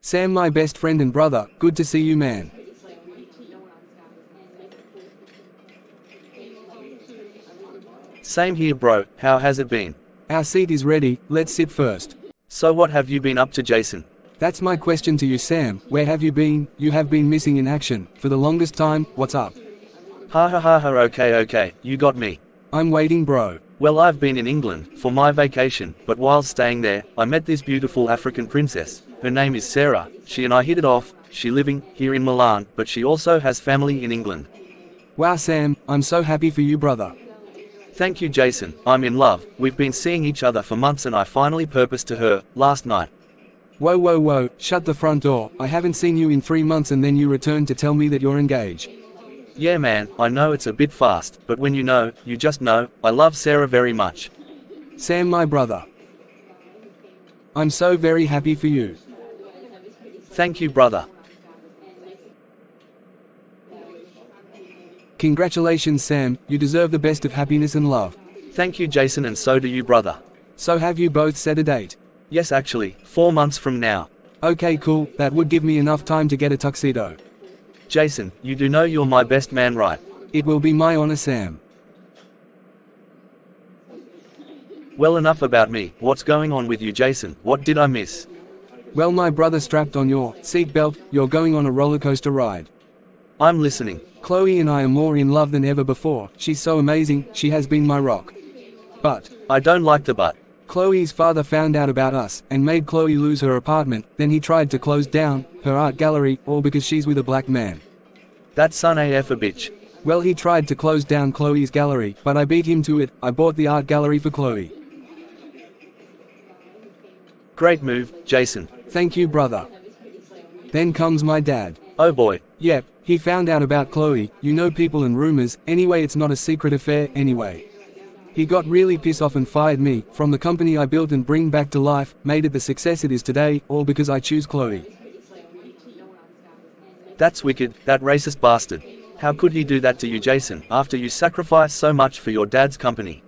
Sam, my best friend and brother, good to see you, man. Same here, bro. How has it been? Our seat is ready, let's sit first. So what have you been up to, Jason? That's my question to you, Sam. Where have you been? You have been missing in action for the longest time. What's up? Ha ha ha ha, okay, you got me. I'm waiting, bro. Well, I've been in England for my vacation, but while staying there, I met this beautiful African princess. Her name is Sarah. She and I hit it off. She living here in Milan, but she also has family in England. Wow, Sam, I'm so happy for you, brother. Thank you, Jason. I'm in love. We've been seeing each other for months and I finally proposed to her last night. Whoa, shut the front door. I haven't seen you in 3 months and then you return to tell me that you're engaged. Yeah man, I know it's a bit fast, but when you know, you just know. I love Sarah very much. Sam, my brother. I'm so very happy for you. Thank you, brother. Congratulations, Sam, you deserve the best of happiness and love. Thank you, Jason, and so do you, brother. So have you both set a date? Yes, actually, 4 months from now. Okay, cool, that would give me enough time to get a tuxedo. Jason, you do know you're my best man, right? It will be my honor, Sam. Well, enough about me. What's going on with you, Jason? What did I miss? Well, my brother, strapped on your seatbelt, you're going on a roller coaster ride. I'm listening. Chloe and I are more in love than ever before. She's so amazing, she has been my rock. But I don't like the but. Chloe's father found out about us, and made Chloe lose her apartment. Then he tried to close down her art gallery, all because she's with a black man. That son AF a bitch. Well, he tried to close down Chloe's gallery, but I beat him to it. I bought the art gallery for Chloe. Great move, Jason. Thank you, brother. Then comes my dad. Oh boy. Yep, he found out about Chloe. You know, people and rumors. Anyway, it's not a secret affair anyway. He got really pissed off and fired me from the company I built and bring back to life, made it the success it is today, all because I choose Chloe. That's wicked, that racist bastard. How could he do that to you, Jason, after you sacrificed so much for your dad's company?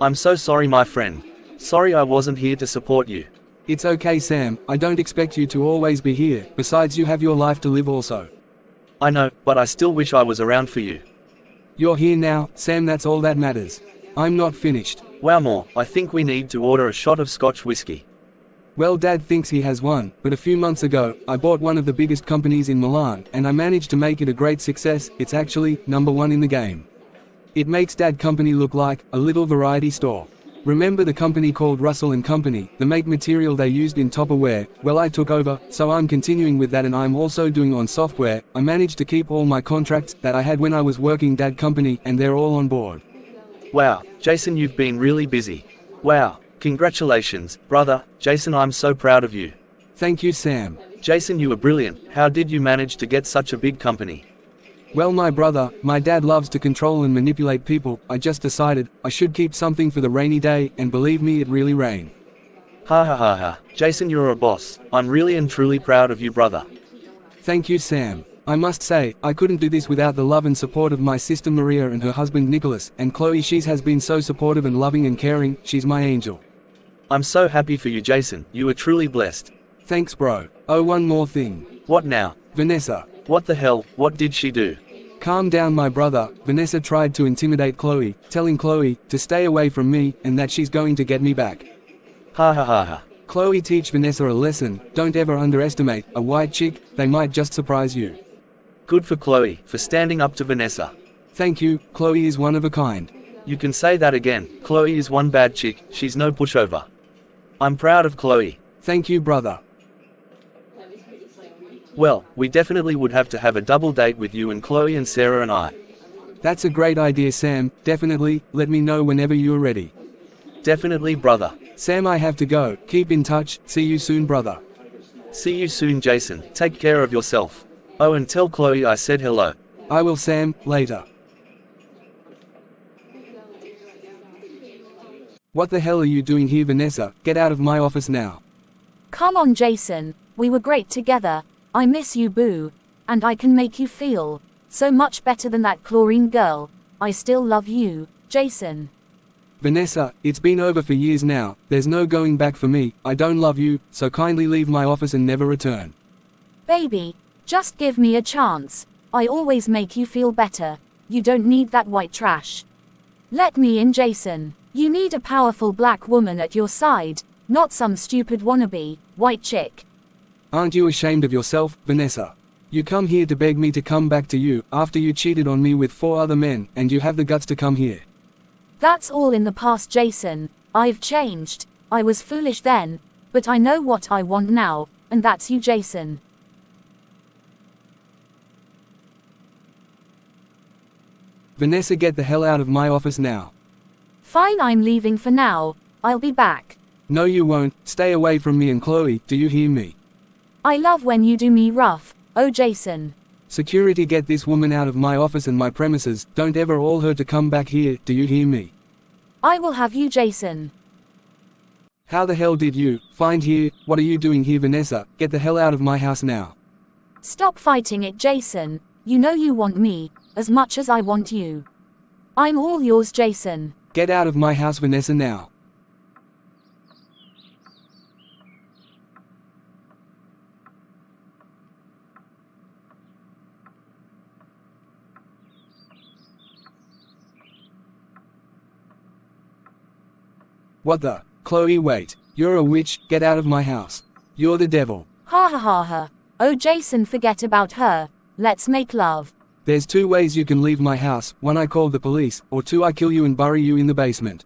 I'm so sorry, my friend. Sorry I wasn't here to support you. It's okay, Sam, I don't expect you to always be here. Besides, you have your life to live also. I know, but I still wish I was around for you. You're here now, Sam, that's all that matters. I'm not finished. Wow, more. I think we need to order a shot of Scotch whiskey. Well, Dad thinks he has one, but a few months ago, I bought one of the biggest companies in Milan, and I managed to make it a great success. It's actually #1 in the game. It makes Dad company look like a little variety store. Remember the company called Russell & Company, the make material they used in Tupperware? Well, I took over, so I'm continuing with that, and I'm also doing on software. I managed to keep all my contracts that I had when I was working Dad company, and they're all on board. Wow, Jason, you've been really busy. Wow, congratulations, brother. Jason, I'm so proud of you. Thank you, Sam. Jason, you were brilliant. How did you manage to get such a big company? Well, my brother, my dad loves to control and manipulate people. I just decided I should keep something for the rainy day, and believe me, it really rained. Ha ha ha ha. Jason, you're a boss. I'm really and truly proud of you, brother. Thank you, Sam. I must say, I couldn't do this without the love and support of my sister Maria and her husband Nicholas, and Chloe. She has been so supportive and loving and caring. She's my angel. I'm so happy for you, Jason. You were truly blessed. Thanks, bro. Oh, one more thing. What now? Vanessa. What the hell? What did she do? Calm down, my brother. Vanessa tried to intimidate Chloe, telling Chloe to stay away from me, and that she's going to get me back. Ha ha ha ha. Chloe, teach Vanessa a lesson. Don't ever underestimate a white chick. They might just surprise you. Good for Chloe, for standing up to Vanessa. Thank you, Chloe is one of a kind. You can say that again. Chloe is one bad chick, she's no pushover. I'm proud of Chloe. Thank you, brother. Well, we definitely would have to have a double date with you and Chloe and Sarah and I. That's a great idea, Sam. Definitely, let me know whenever you're ready. Definitely, brother. Sam, I have to go. Keep in touch. See you soon, brother. See you soon, Jason. Take care of yourself. Oh, and tell Chloe I said hello. I will, Sam, later. What the hell are you doing here, Vanessa? Get out of my office now. Come on, Jason. We were great together. I miss you, boo. And I can make you feel so much better than that chlorine girl. I still love you, Jason. Vanessa, it's been over for years now. There's no going back for me. I don't love you, so kindly leave my office and never return. Baby, just give me a chance. I always make you feel better. You don't need that white trash. Let me in, Jason. You need a powerful black woman at your side, not some stupid wannabe, white chick. Aren't you ashamed of yourself, Vanessa? You come here to beg me to come back to you after you cheated on me with 4 other men, and you have the guts to come here. That's all in the past, Jason. I've changed. I was foolish then, but I know what I want now, and that's you, Jason. Vanessa, get the hell out of my office now. Fine, I'm leaving for now. I'll be back. No you won't. Stay away from me and Chloe, do you hear me? I love when you do me rough. Oh, Jason. Security, get this woman out of my office and my premises. Don't ever all her to come back here, do you hear me? I will have you, Jason. How the hell did you find here? What are you doing here, Vanessa? Get the hell out of my house now. Stop fighting it, Jason. You know you want me as much as I want you. I'm all yours, Jason. Get out of my house, Vanessa, now. What the? Chloe, wait. You're a witch. Get out of my house. You're the devil. Ha ha ha ha. Oh, Jason, forget about her. Let's make love. There's 2 ways you can leave my house. 1, I call the police, or 2, I kill you and bury you in the basement.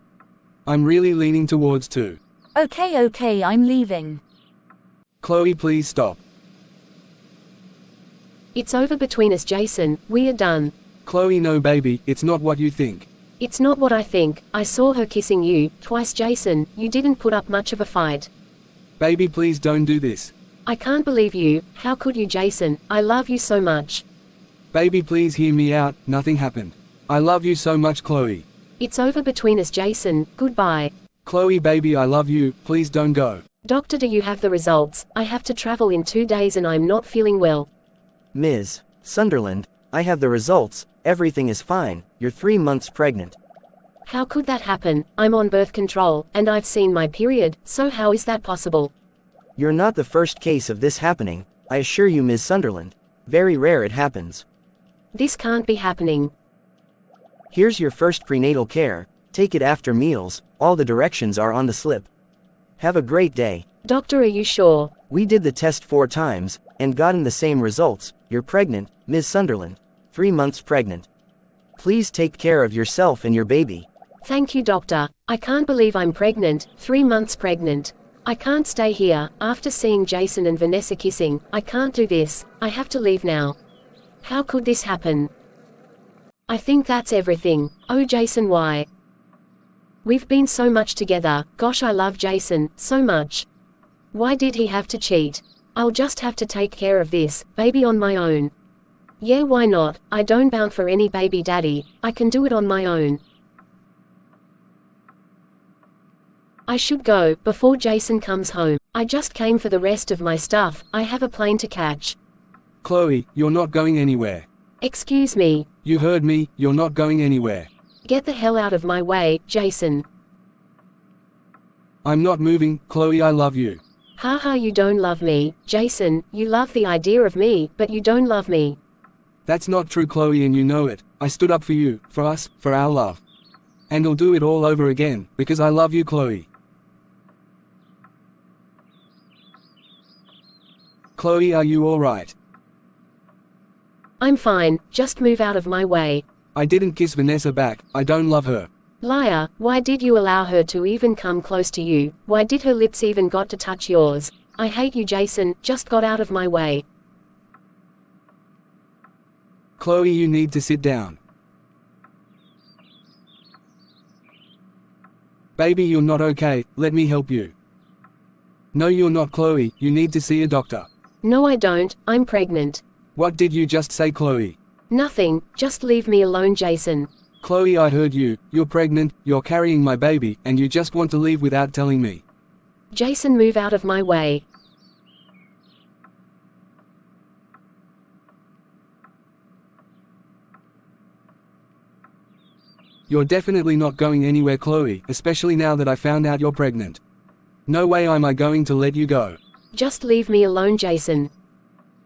I'm really leaning towards 2. Okay, I'm leaving. Chloe, please stop. It's over between us, Jason. We are done. Chloe, no baby, it's not what you think. It's not what I think. I saw her kissing you twice, Jason. You didn't put up much of a fight. Baby, please don't do this. I can't believe you. How could you, Jason? I love you so much. Baby, please hear me out. Nothing happened. I love you so much, Chloe. It's over between us, Jason. Goodbye. Chloe, baby, I love you. Please don't go. Doctor, do you have the results? I have to travel in 2 days and I'm not feeling well. Ms. Sunderland, I have the results. Everything is fine. You're 3 months pregnant. How could that happen? I'm on birth control, and I've seen my period, so how is that possible? You're not the first case of this happening, I assure you, Ms. Sunderland. Very rare it happens. This can't be happening. Here's your first prenatal care. Take it after meals. All the directions are on the slip. Have a great day. Doctor, are you sure? We did the test 4 times, and gotten the same results. You're pregnant, Ms. Sunderland. 3 months pregnant. Please take care of yourself and your baby. Thank you, doctor. I can't believe I'm pregnant, 3 months pregnant. I can't stay here. After seeing Jason and Vanessa kissing, I can't do this. I have to leave now. How could this happen? I think that's everything. Oh, Jason, why? We've been so much together. Gosh, I love Jason so much. Why did he have to cheat? I'll just have to take care of this baby on my own. Yeah, why not? I don't bound for any baby daddy. I can do it on my own. I should go before Jason comes home. I just came for the rest of my stuff. I have a plane to catch. Chloe, you're not going anywhere. Excuse me. You heard me, you're not going anywhere. Get the hell out of my way, Jason. I'm not moving. Chloe, I love you. Haha, you don't love me, Jason. You love the idea of me, but you don't love me. That's not true, Chloe, and you know it. I stood up for you, for us, for our love. And I'll do it all over again, because I love you, Chloe. Chloe, are you alright? I'm fine, just move out of my way. I didn't kiss Vanessa back. I don't love her. Liar, why did you allow her to even come close to you? Why did her lips even got to touch yours? I hate you, Jason. Just got out of my way. Chloe, you need to sit down. Baby, you're not okay. Let me help you. No, you're not, Chloe. You need to see a doctor. No, I don't. I'm pregnant. What did you just say, Chloe? Nothing. Just leave me alone, Jason. Chloe, I heard you. You're pregnant, you're carrying my baby, and you just want to leave without telling me. Jason, move out of my way. You're definitely not going anywhere, Chloe, especially now that I found out you're pregnant. No way am I going to let you go. Just leave me alone, Jason.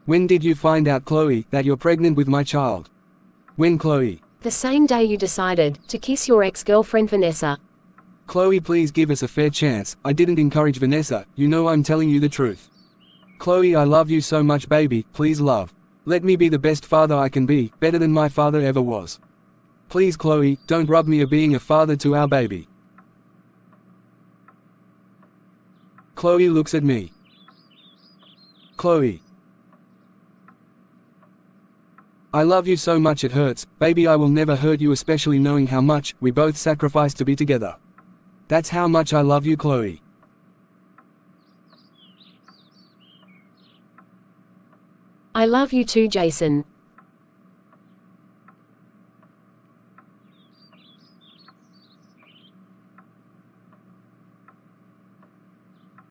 When did you find out, Chloe, that you're pregnant with my child? When, Chloe? The same day you decided to kiss your ex-girlfriend Vanessa. Chloe, please give us a fair chance. I didn't encourage Vanessa, you know I'm telling you the truth. Chloe, I love you so much, baby, please love. Let me be the best father I can be, better than my father ever was. Please, Chloe, don't rob me of being a father to our baby. Chloe looks at me. Chloe. I love you so much it hurts, baby. I will never hurt you, especially knowing how much we both sacrificed to be together. That's how much I love you, Chloe. I love you too, Jason.